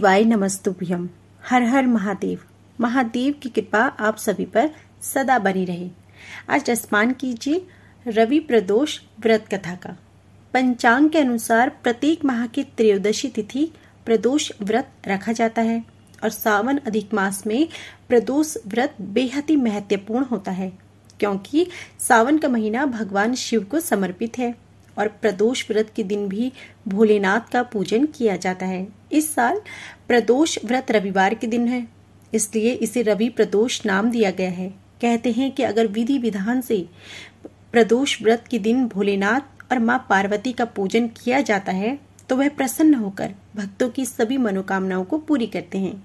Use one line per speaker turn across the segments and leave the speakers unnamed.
शिवाय नमस्तुभ्यम। हर हर महादेव। महादेव की कृपा आप सभी पर सदा बनी रहे। आज स्मरण कीजिए रवि प्रदोष व्रत कथा का। पंचांग के अनुसार प्रत्येक माह की त्रयोदशी तिथि प्रदोष व्रत रखा जाता है और सावन अधिक मास में प्रदोष व्रत बेहद ही महत्वपूर्ण होता है, क्योंकि सावन का महीना भगवान शिव को समर्पित है और प्रदोष व्रत के दिन भी भोलेनाथ का पूजन किया जाता है। इस साल प्रदोष व्रत रविवार के दिन है, इसलिए इसे रवि प्रदोष नाम दिया गया है। कहते हैं कि अगर विधि विधान से प्रदोष व्रत के दिन भोलेनाथ और मां पार्वती का पूजन किया जाता है तो वह प्रसन्न होकर भक्तों की सभी मनोकामनाओं को पूरी करते हैं।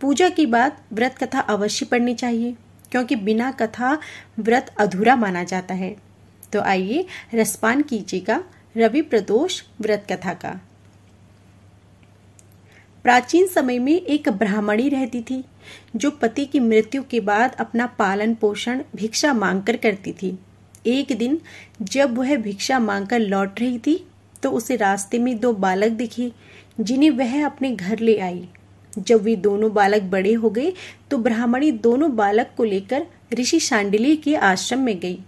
पूजा के बाद व्रत कथा अवश्य पढ़नी चाहिए, क्योंकि बिना कथा व्रत अधूरा माना जाता है। तो आइए रसपान कीजिएगा रवि प्रदोष व्रत कथा का। प्राचीन समय में एक ब्राह्मणी रहती थी जो पति की मृत्यु के बाद अपना पालन पोषण भिक्षा मांगकर करती थी। एक दिन जब वह भिक्षा मांगकर लौट रही थी तो उसे रास्ते में दो बालक दिखे, जिन्हें वह अपने घर ले आई। जब वे दोनों बालक बड़े हो गए तो ब्राह्मणी दोनों बालक को लेकर ऋषि शांडिल्य के आश्रम में गई,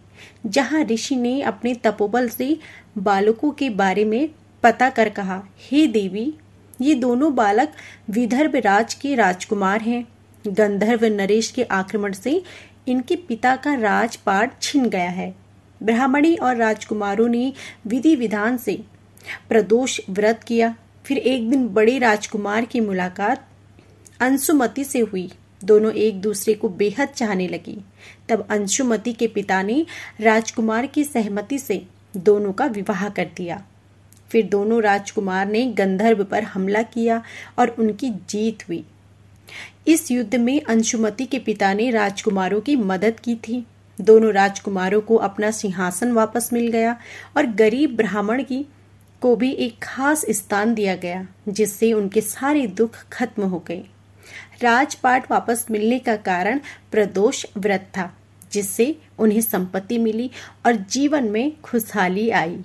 जहां ऋषि ने अपने तपोबल से बालकों के बारे में पता कर कहा, हे देवी, ये दोनों बालक विदर्भ राज के राजकुमार हैं। गंधर्व नरेश के आक्रमण से इनके पिता का राजपाट छिन गया है। ब्राह्मणी और राजकुमारों ने विधि विधान से प्रदोष व्रत किया। फिर एक दिन बड़े राजकुमार की मुलाकात अंशुमति से हुई। दोनों एक दूसरे को बेहद चाहने लगी। तब अंशुमति के पिता ने राजकुमार की सहमति से दोनों का विवाह कर दिया। फिर दोनों राजकुमार ने गंधर्व पर हमला किया और उनकी जीत हुई। इस युद्ध में अंशुमति के पिता ने राजकुमारों की मदद की थी। दोनों राजकुमारों को अपना सिंहासन वापस मिल गया और गरीब ब्राह्मण को भी एक खास स्थान दिया गया, जिससे उनके सारे दुख खत्म हो गए। राजपाट वापस मिलने का कारण प्रदोष व्रत था, जिससे उन्हें संपत्ति मिली और जीवन में खुशहाली आई।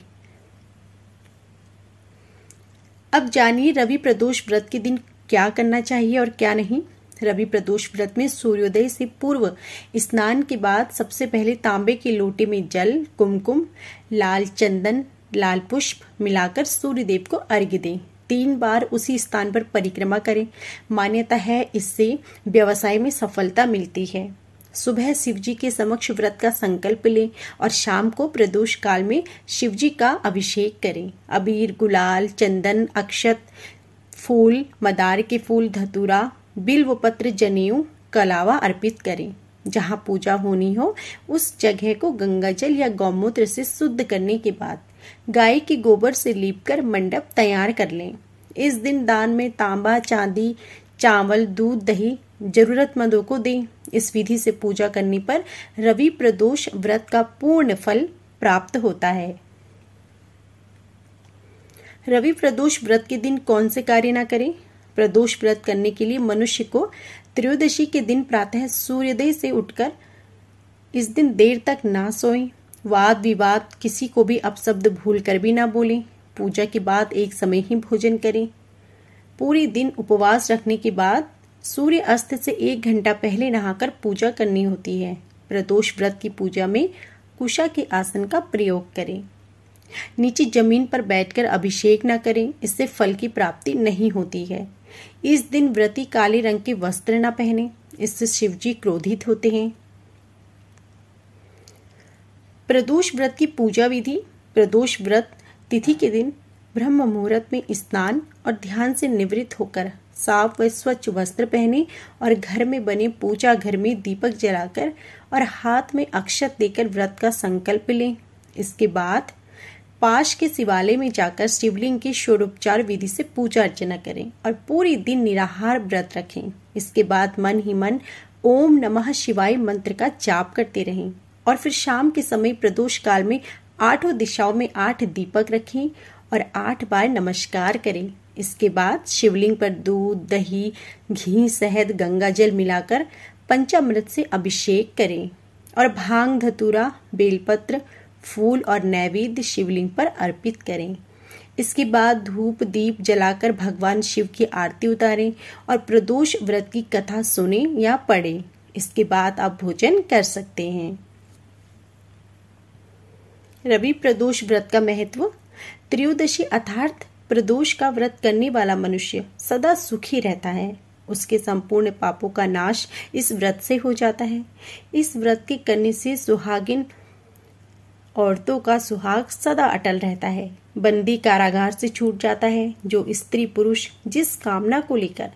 अब जानिए रवि प्रदोष व्रत के दिन क्या करना चाहिए और क्या नहीं। रवि प्रदोष व्रत में सूर्योदय से पूर्व स्नान के बाद सबसे पहले तांबे के लोटे में जल, कुमकुम, लाल चंदन, लाल पुष्प मिलाकर सूर्यदेव को अर्घ्य दें। 3 बार उसी स्थान पर परिक्रमा करें। मान्यता है इससे व्यवसाय में सफलता मिलती है। सुबह शिवजी के समक्ष व्रत का संकल्प लें और शाम को प्रदोष काल में शिवजी का अभिषेक करें। अबीर, गुलाल, चंदन, अक्षत, फूल, मदार के फूल, धतूरा, बिल्व पत्र, जनेऊ, कलावा अर्पित करें। जहां पूजा होनी हो उस जगह को गंगाजल या गौमूत्र से शुद्ध करने के बाद गाय के गोबर से लीपकर मंडप तैयार कर लें। इस दिन दान में तांबा, चांदी, चावल, दूध, दही जरूरतमंदों को दें। इस विधि से पूजा करने पर रवि प्रदोष व्रत का पूर्ण फल प्राप्त होता है। रवि प्रदोष व्रत के दिन कौन से कार्य न करें। प्रदोष व्रत करने के लिए मनुष्य को त्रयोदशी के दिन प्रातः सूर्योदय से उठकर इस दिन देर तक ना सोएं। वाद विवाद किसी को भी अपशब्द भूल कर भी ना बोलें। पूजा के बाद एक समय ही भोजन करें। पूरे दिन उपवास रखने के बाद सूर्य अस्त से 1 घंटा पहले नहाकर पूजा करनी होती है। प्रदोष व्रत की पूजा में कुशा के आसन का प्रयोग करें। नीचे जमीन पर बैठकर अभिषेक न करें, इससे फल की प्राप्ति नहीं होती है। इस दिन व्रती काले रंग के वस्त्र न पहने, इससे शिवजी क्रोधित होते हैं। प्रदोष व्रत की पूजा विधि। प्रदोष व्रत तिथि के दिन ब्रह्म मुहूर्त में स्नान और ध्यान से निवृत्त होकर साफ व स्वच्छ वस्त्र पहने और घर में बने पूजा घर में दीपक जलाकर और हाथ में अक्षत देकर व्रत का संकल्प लें। इसके बाद पास के शिवालय में जाकर शिवलिंग की षोडोपचार विधि से पूजा अर्चना करें और पूरे दिन निराहार व्रत रखें। इसके बाद मन ही मन ओम नमः शिवाय मंत्र का जाप करते रहें और फिर शाम के समय प्रदोष काल में 8 दिशाओं में 8 दीपक रखें और 8 बार नमस्कार करें। इसके बाद शिवलिंग पर दूध, दही, घी, शहद, गंगाजल मिलाकर पंचामृत से अभिषेक करें और भांग, धतूरा, बेलपत्र, फूल और नैवेद्य शिवलिंग पर अर्पित करें। इसके बाद धूप दीप जलाकर भगवान शिव की आरती उतारें और प्रदोष व्रत की कथा सुने या पढ़ें। इसके बाद आप भोजन कर सकते हैं। रवि प्रदोष व्रत का महत्व। त्रयोदशी अर्थात प्रदोष का व्रत करने वाला मनुष्य सदा सुखी रहता है। उसके संपूर्ण पापों का नाश इस व्रत से हो जाता है। इस व्रत के करने से सुहागिन औरतों का सुहाग सदा अटल रहता है। बंदी कारागार से छूट जाता है। जो स्त्री पुरुष जिस कामना को लेकर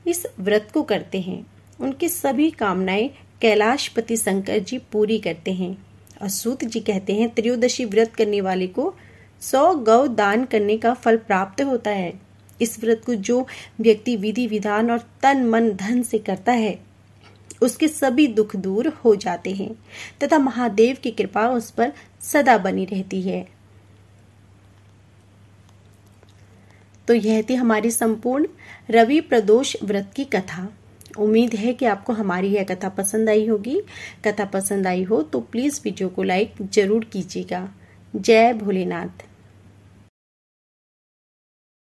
इस व्रत को करते हैं, उनकी सभी कामनाएं कैलाशपति शंकर जी पूरी करते हैं। और सूत जी कहते हैं, त्रयोदशी व्रत करने वाले को 100 गौ दान करने का फल प्राप्त होता है। इस व्रत को जो व्यक्ति विधि विधान और तन मन धन से करता है, उसके सभी दुख दूर हो जाते हैं तथा महादेव की कृपा उस पर सदा बनी रहती है। तो यह थी हमारी संपूर्ण रवि प्रदोष व्रत की कथा। उम्मीद है कि आपको हमारी यह कथा पसंद आई होगी। कथा पसंद आई हो तो प्लीज वीडियो को लाइक जरूर कीजिएगा। जय भोलेनाथ।